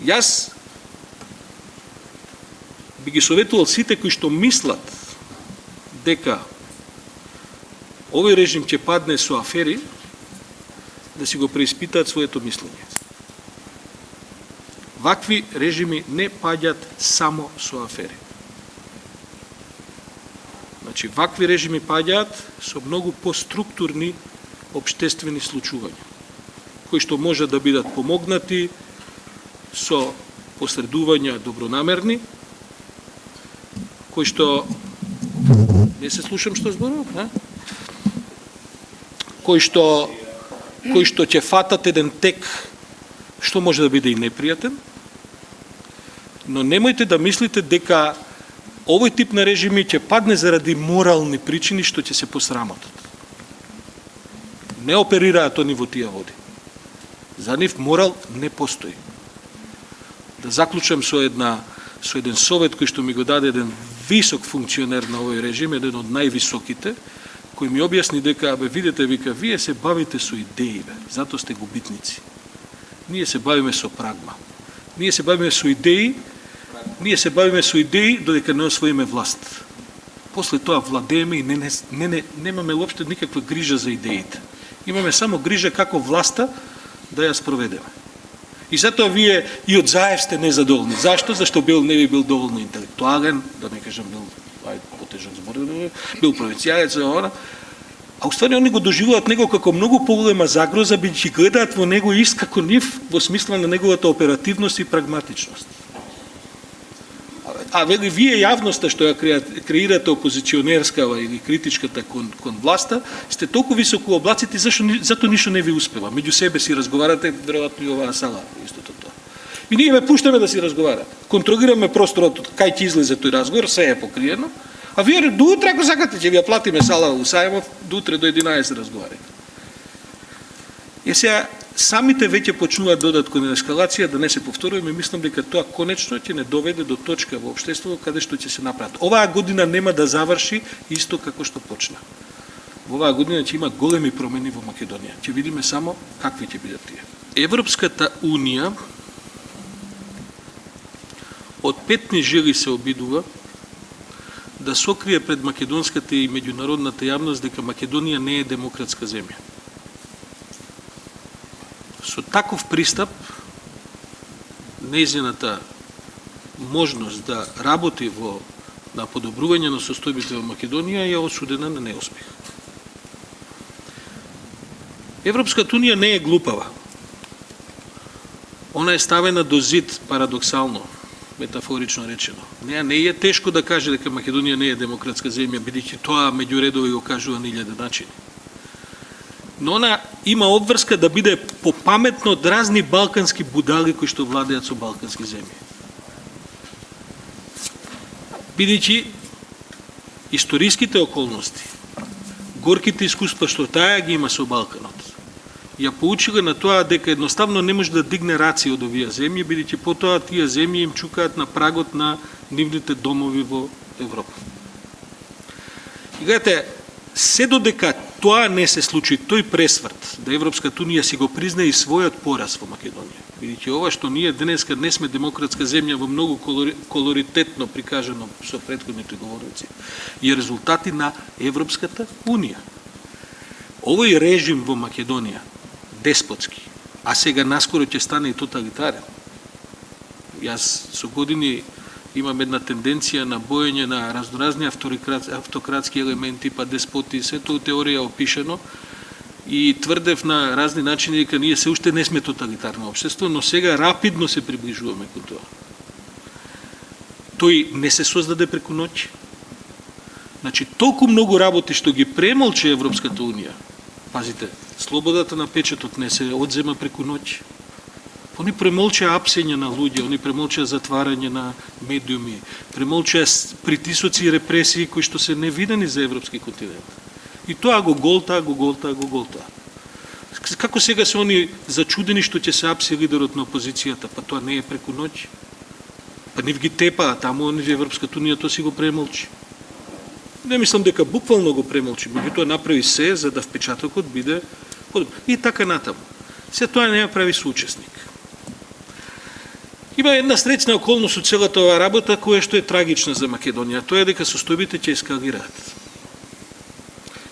Јас би ги советувал сите кои што мислат дека овој режим ќе падне со афери, да си го преиспитаат своето мислење. Вакви режими не паѓат само со афери. Значи, вакви режими паѓаат со многу поструктурни обштествени случувања, кои што може да бидат помогнати со посредувања добронамерни, кои што не се слушам што зборувам, кои што ќе фатат еден тек што може да биде и непријатен, но немојте да мислите дека овој тип на режими ќе падне заради морални причини што ќе се посрамотат. Не оперираат они во тие води. За нив морал не постои. Да заклучам со еден совет кој што ми го даде еден висок функционер на овој режим, еден од највисоките, кој ми објасни дека, видите, вика, вие се бавите со идеи, затоа сте губитници. Ние се бавиме со прагма. Ние се бавиме со идеи додека не освоиме власт. После тоа владееме и немаме уопште никаква грижа за идеите. Имаме само грижа како власта да ја спроведеме. И затоа вие и од Заев сте незадоволни. Зашто? Зашто не би бил доволно интелектуален, да не кажам бил потежок збор, бил провинцијалец, а уствари они го доживуваат него како многу поголема загроза, бидејќи гледаат во него ист како нив во смисла на неговата оперативност и прагматичност. А вели, вие јавноста што ја креирате опозиционерскава или критичката кон власта, сте толку високо во облаците, зато ништо не ви успева. Меѓу себе си разговарате, веројатно и оваа сала, истото тоа. И ние ме пуштаме да си разговараме. Контролираме просторот, кај ќе излезе тој разговор, се е покриено. А вие до утре, ако сакате, ќе ви ја платиме сала у Сајмов, до утре до 11 разговарате. Сега, самите веќе почнуваат да одат кон ескалација, да не се повторуваме, мислам дека тоа конечно ќе не доведе до точка во општеството каде што ќе се направат. Оваа година нема да заврши исто како што почна. Во оваа година ќе има големи промени во Македонија. Ќе видиме само какви ќе бидат тие. Европската унија од петни жили се обидува да сокрие пред македонската и меѓународната јавност дека Македонија не е демократска земја. Со таков пристап, нејзината можност да работи на подобрување на состојбите во Македонија е осудена на неуспех. Европската унија не е глупава. Она е ставена до зид, парадоксално, метафорично речено. Не е тешко да каже дека Македонија не е демократска земја, бидејќи тоа меѓу редови го кажува на илјади начини. Но она има обврска да биде попаметно од разни балкански будали кои што владеат со балкански земји. Бидејќи историските околности, горките искуства што таа ги има со Балканот, ја поучила на тоа дека едноставно не може да дигне раци од овие земји, бидејќи потоа тие земји им чукаат на прагот на нивните домови во Европа. И гледате, се додека тоа не се случи, тој пресврт, да Европската унија си го признае и својот пораз во Македонија. Бидејќи ова што ние денеска не сме демократска земја во многу колоритетно прикажано со претходните говорници, е резултати на Европската унија. Овој режим во Македонија, деспотски, а сега наскоро ќе стане и тоталитарен. Јас со години имам една тенденција на боење на разноразни автократски елементи, па деспоти, сето теорија опишено, и тврдев на разни начини дека ние се уште не сме тоталитарно општество, но сега рапидно се приближуваме кон тоа. Тој не се создаде преку ноќ. Значи, толку многу работи што ги премолче Европската унија. Пазите, слободата на печатот не се одзема преку ноќ. Они премолчеа апсење на луѓе, они премолчеа затварање на медиуми, премолчеа притисоци и репресии кои што се невидени за европски континент. И тоа го голтаа. Како сега се они зачудени што ќе се апси лидерот на опозицијата, па тоа не е преку ноќ. Па нив ги тепаа, таму они Европската унија тоа си го премолчи. Не мислам дека буквално го премолчи, меѓутоа направи се за да впечатокот биде подобар. И така натаму. Се тоа не ја прави соучесник. Има една среќна околност од целата оваа работа која што е трагична за Македонија. Тоа е дека состојбите ќе ескалираат.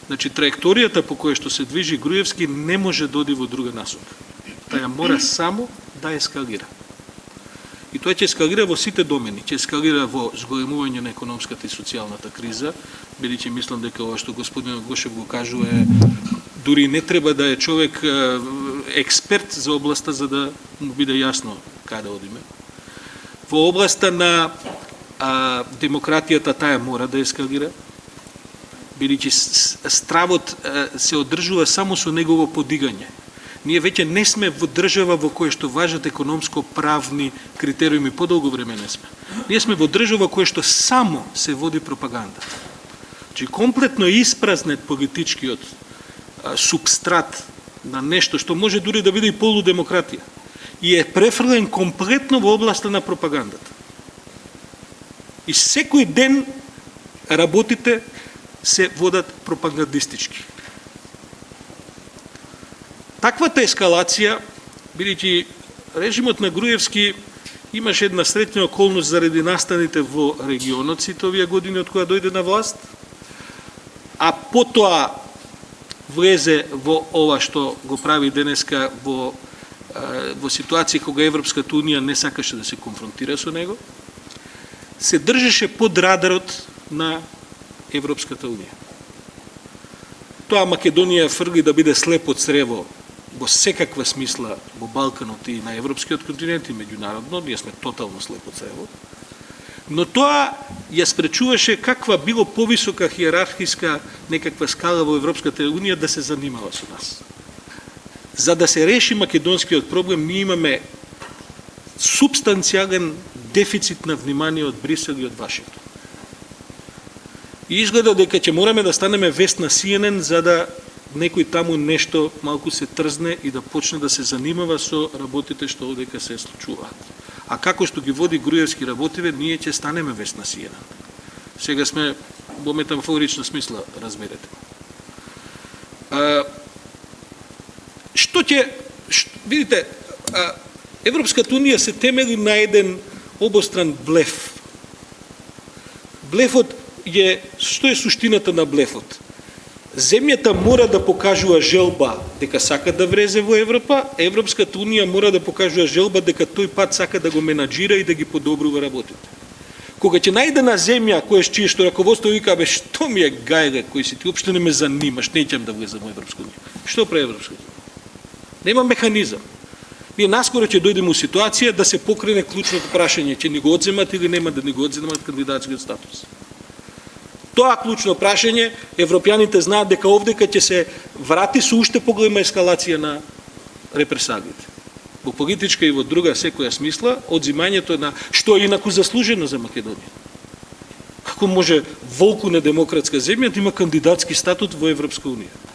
Значи, траекторијата по која што се движи Груевски не може да оди во друга насока. Таја мора само да ескалира. И тоа ќе ескалира во сите домени. Ќе ескалира во зголемување на економската и социјалната криза, бидејќи мислам дека ова што господин Гошев го кажува е дури не треба да е човек експерт за областа за да му биде јасно каде одиме. Во областа на демократијата таа мора да ескалира, бидејќи стравот се одржува само со негово подигање. Ние веќе не сме во држава во која што важат економско-правни критериуми, подолго време не сме. Ние сме во држава која што само се води пропаганда. Значи, комплетно испразнет политичкиот субстрат на нешто што може дури да биде и полудемократија и е префрлен комплетно во областа на пропагандата. И секој ден работите се водат пропагандистички. Таквата ескалација, бидејќи режимот на Груевски имаше една среќна околност заради настаните во регионот сите овие години од кога дојде на власт, а потоа влезе во ова што го прави денеска во ситуација кога Европската Унија не сакаше да се конфронтира со него, се држеше под радарот на Европската Унија. Тоа Македонија фрли да биде слепо црево во секаква смисла во Балканот и на европскиот континент и меѓународно, ние сме тотално слепо црево, но тоа ја спречуваше каква било повисока хиерархиска некаква скала во Европската Унија да се занимава со нас. За да се реши македонскиот проблем, ние имаме субстанцијален дефицит на внимание од Брисел и од Вашингтон. И изгледа дека ќе мораме да станеме вест на CNN за да некој таму нешто малку се трзне и да почне да се занимава со работите што одека се случуваат. А како што ги води Груевски работиве, ние ќе станеме вест на CNN. Сега сме во метафорична смисла, разберете. Видите, Европската Унија се темели на еден обостран блеф. Блефот е, што е суштината на блефот? Земјата мора да покажува желба дека сака да влезе во Европа, Европската Унија мора да покажува желба дека тој пат сака да го менаџира и да ги подобрува работите. Кога ќе најде на земја чие што раководство вика, бе, што ми е гајле, кој си ти уопште не ме занимаш, неќам да влезам во Европската Унија. Што прави Европската Унија? Нема механизам. Ние наскоро ќе дојдеме у ситуација да се покрене клучното прашање, ќе ни го одземат или нема да ни го одземат кандидатскиот статус. Тоа клучно прашање, европјаните знаат дека овдека ќе се врати со уште поголема ескалација на репресалиите. Во политичка и во друга секоја смисла, одзимањето на што е инаку заслужено за Македонија. Како може волку недемократска земја да има кандидатски статут во Европска Унија?